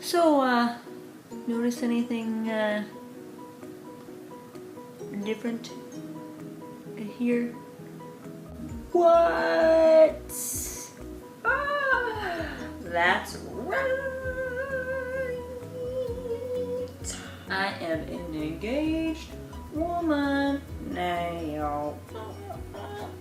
So, notice anything different here? What? Ah, that's right. I am an engaged woman now.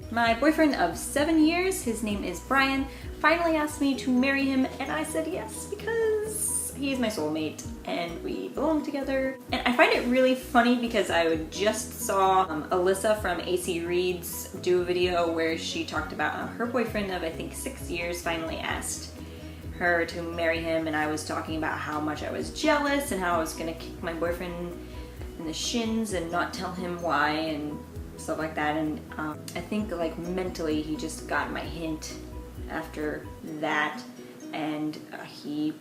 My boyfriend of 7 years, his name is Brian, finally asked me to marry him, and I said yes because he's my soulmate and we belong together. And I find it really funny because I just saw Alyssa from AC Reads do a video where she talked about how her boyfriend of I think 6 years finally asked her to marry him, and I was talking about how much I was jealous and how I was gonna kick my boyfriend in the shins and not tell him why and stuff like that. And I think like mentally he just got my hint after that, and he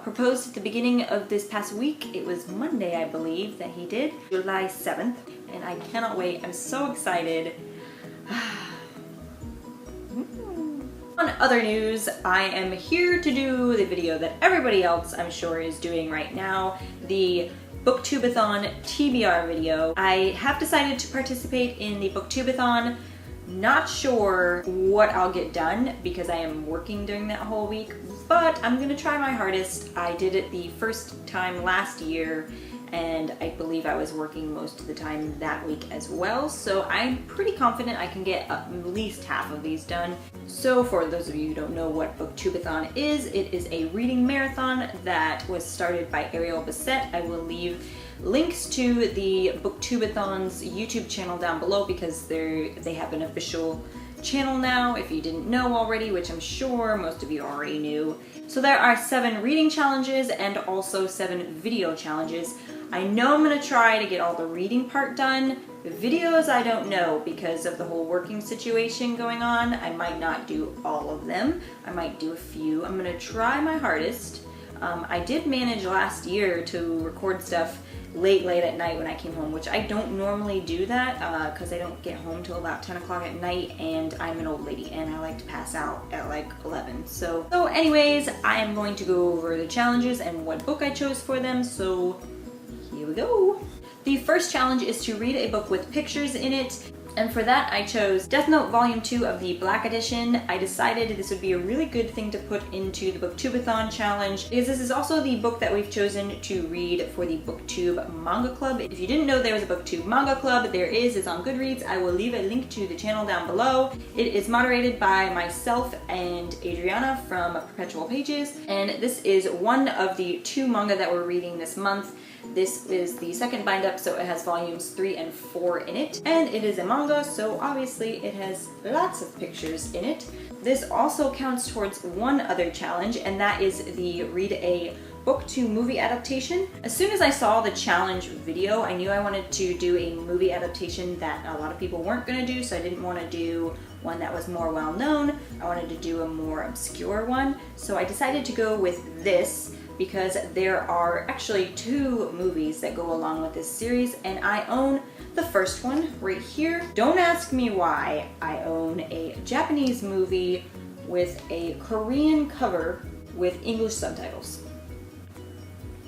proposed at the beginning of this past week. It was Monday, I believe, that he did, July 7th, and I cannot wait. I'm so excited. On other news, I am here to do the video that everybody else I'm sure is doing right now, the Booktube-A-Thon TBR video. I have decided to participate in the Booktube-A-Thon. Not sure what I'll get done because I am working during that whole week, but I'm gonna try my hardest. I did it the first time last year, and I believe I was working most of the time that week as well, so I'm pretty confident I can get at least half of these done. So for those of you who don't know what Booktube-A-Thon is, it is a reading marathon that was started by Ariel Bissett. I will leave links to the Booktube-A-Thon's YouTube channel down below because they have an official channel now, if you didn't know already, which I'm sure most of you already knew. So there are 7 reading challenges and also 7 video challenges. I know I'm gonna try to get all the reading part done. The videos I don't know because of the whole working situation going on. I might not do all of them. I might do a few. I'm gonna try my hardest. I did manage last year to record stuff late at night when I came home, which I don't normally do that because I don't get home till about 10 o'clock at night, and I'm an old lady and I like to pass out at like 11. So anyways, I am going to go over the challenges and what book I chose for them, so here we go. The first challenge is to read a book with pictures in it. And for that, I chose Death Note Volume 2 of the Black Edition. I decided this would be a really good thing to put into the Booktube-A-Thon challenge because this is also the book that we've chosen to read for the Booktube Manga Club. If you didn't know there was a Booktube Manga Club, there is. It's on Goodreads. I will leave a link to the channel down below. It is moderated by myself and Adriana from Perpetual Pages, and this is one of the 2 manga that we're reading this month. This is the second bind up, so it has volumes 3 and 4 in it, and it is a manga, so obviously it has lots of pictures in it. This also counts towards one other challenge, and that is the read a book to movie adaptation. As soon as I saw the challenge video, I knew I wanted to do a movie adaptation that a lot of people weren't going to do, so I didn't want to do one that was more well known. I wanted to do a more obscure one, so I decided to go with this because there are actually 2 movies that go along with this series, and I own the first one right here. Don't ask me why I own a Japanese movie with a Korean cover with English subtitles.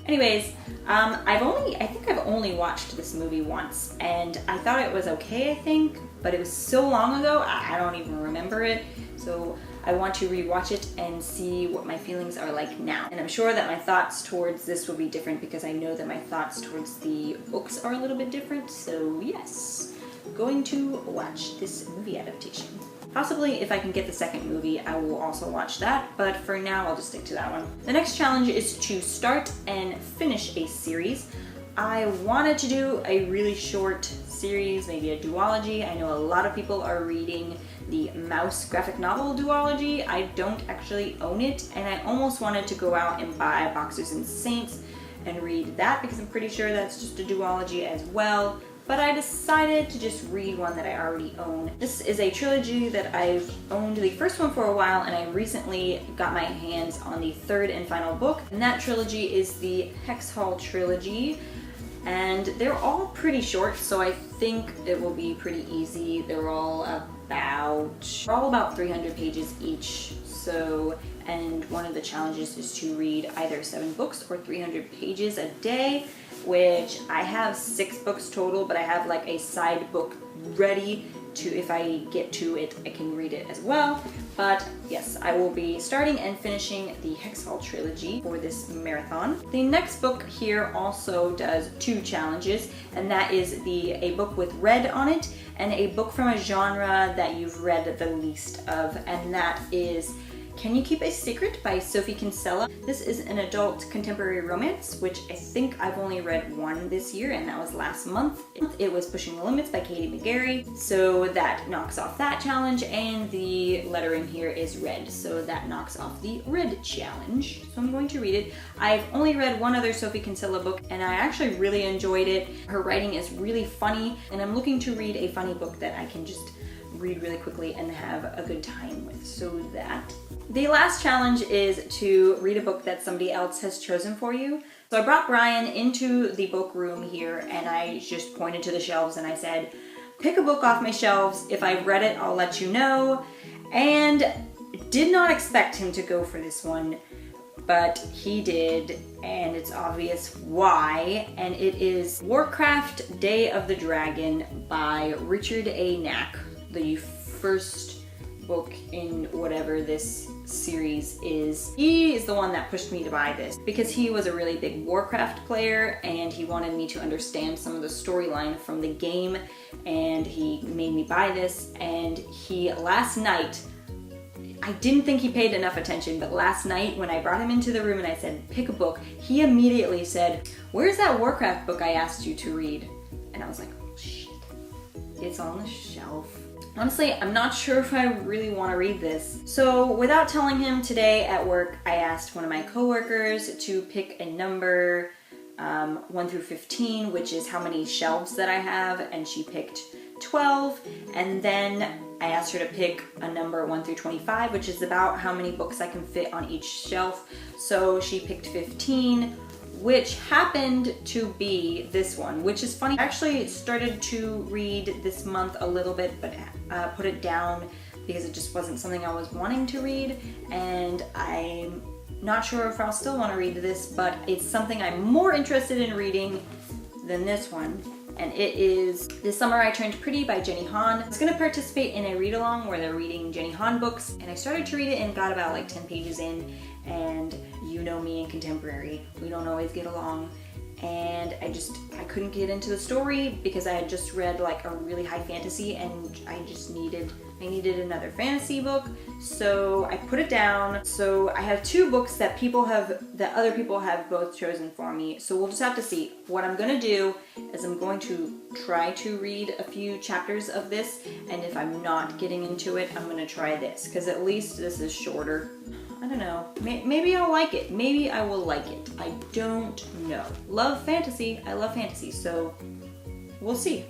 Anyways, I think I've only watched this movie once, and I thought it was okay, I think, but it was so long ago, I don't even remember it, so I want to rewatch it and see what my feelings are like now. And I'm sure that my thoughts towards this will be different because I know that my thoughts towards the books are a little bit different, so yes, going to watch this movie adaptation. Possibly if I can get the second movie, I will also watch that, but for now I'll just stick to that one. The next challenge is to start and finish a series. I wanted to do a really short series, maybe a duology. I know a lot of people are reading the Mouse graphic novel duology. I don't actually own it, and I almost wanted to go out and buy Boxers and Saints and read that because I'm pretty sure that's just a duology as well. But I decided to just read one that I already own. This is a trilogy that I've owned the first one for a while, and I recently got my hands on the 3rd and final book. And that trilogy is the Hex Hall trilogy. And they're all pretty short, so I think it will be pretty easy. They're all about 300 pages each. So, and one of the challenges is to read either 7 books or 300 pages a day, which I have 6 books total, but I have like a side book ready to, if I get to it, I can read it as well. But yes, I will be starting and finishing the Hexhall trilogy for this marathon. The next book here also does 2 challenges, and that is a book with red on it and a book from a genre that you've read the least of, and that is Can You Keep a Secret by Sophie Kinsella. This is an adult contemporary romance, which I think I've only read 1 this year, and that was last month. It was Pushing the Limits by Katie McGarry, so that knocks off that challenge, and the lettering here is red, so that knocks off the red challenge. So I'm going to read it. I've only read 1 other Sophie Kinsella book, and I actually really enjoyed it. Her writing is really funny, and I'm looking to read a funny book that I can just read really quickly and have a good time with, so that. The last challenge is to read a book that somebody else has chosen for you. So I brought Brian into the book room here, and I just pointed to the shelves and I said, pick a book off my shelves. If I've read it, I'll let you know. And did not expect him to go for this one, but he did, and it's obvious why. And it is Warcraft Day of the Dragon by Richard A. Knack, the first book in whatever this series is. He is the one that pushed me to buy this because he was a really big Warcraft player and he wanted me to understand some of the storyline from the game, and he made me buy this. And he, last night, I didn't think he paid enough attention, but last night when I brought him into the room and I said, pick a book, he immediately said, where's that Warcraft book I asked you to read? And I was like, oh shit, it's on the shelf. Honestly, I'm not sure if I really want to read this. So without telling him, today at work, I asked one of my coworkers to pick a number 1 through 15, which is how many shelves that I have, and she picked 12. And then I asked her to pick a number 1 through 25, which is about how many books I can fit on each shelf. So she picked 15, which happened to be this one, which is funny. I actually started to read this month a little bit, but put it down because it just wasn't something I was wanting to read, and I'm not sure if I'll still want to read this, but it's something I'm more interested in reading than this one. And it is This Summer I Turned Pretty by Jenny Han. I was gonna participate in a read-along where they're reading Jenny Han books, and I started to read it and got about like 10 pages in, and you know me and contemporary, we don't always get along, and I couldn't get into the story because I had just read like a really high fantasy, and I needed another fantasy book, so I put it down. So I have 2 books that other people have both chosen for me, so we'll just have to see. What I'm gonna do is I'm going to try to read a few chapters of this, and if I'm not getting into it, I'm gonna try this, because at least this is shorter. I don't know, maybe I'll like it, maybe I will like it, I don't know. Love fantasy, I love fantasy, so we'll see.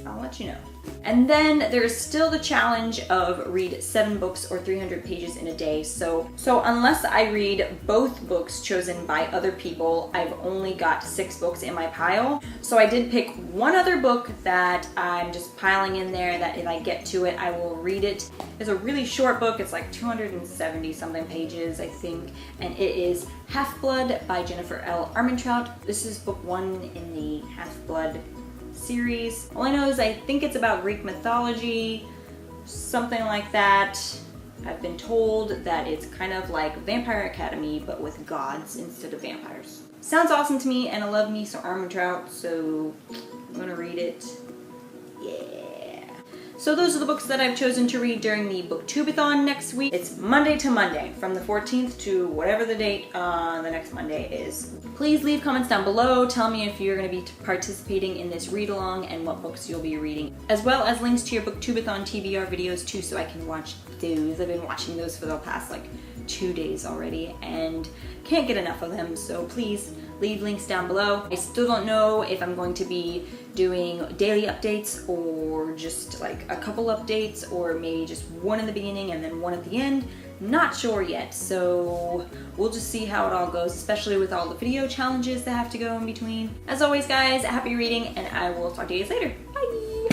I'll let you know. And then there's still the challenge of read 7 books or 300 pages in a day. So unless I read both books chosen by other people, I've only got 6 books in my pile. So I did pick one other book that I'm just piling in there, that if I get to it, I will read it. It's a really short book. It's like 270 something pages, I think. And it is Half-Blood by Jennifer L. Armentrout. This is book 1 in the Half-Blood series. All I know is I think it's about Greek mythology, something like that. I've been told that it's kind of like Vampire Academy, but with gods instead of vampires. Sounds awesome to me, and I love me some Armentrout, so I'm gonna read it. Yeah. So those are the books that I've chosen to read during the Booktube-A-Thon next week. It's Monday to Monday, from the 14th to whatever the date the next Monday is. Please leave comments down below. Tell me if you're going to be participating in this read-along and what books you'll be reading, as well as links to your Booktube-A-Thon TBR videos too, so I can watch those. I've been watching those for the past like 2 days already and can't get enough of them, so please leave links down below. I still don't know if I'm going to be doing daily updates or just like a couple updates, or maybe just one in the beginning and then one at the end. Not sure yet, so we'll just see how it all goes, especially with all the video challenges that have to go in between. As always guys, happy reading, and I will talk to you guys later.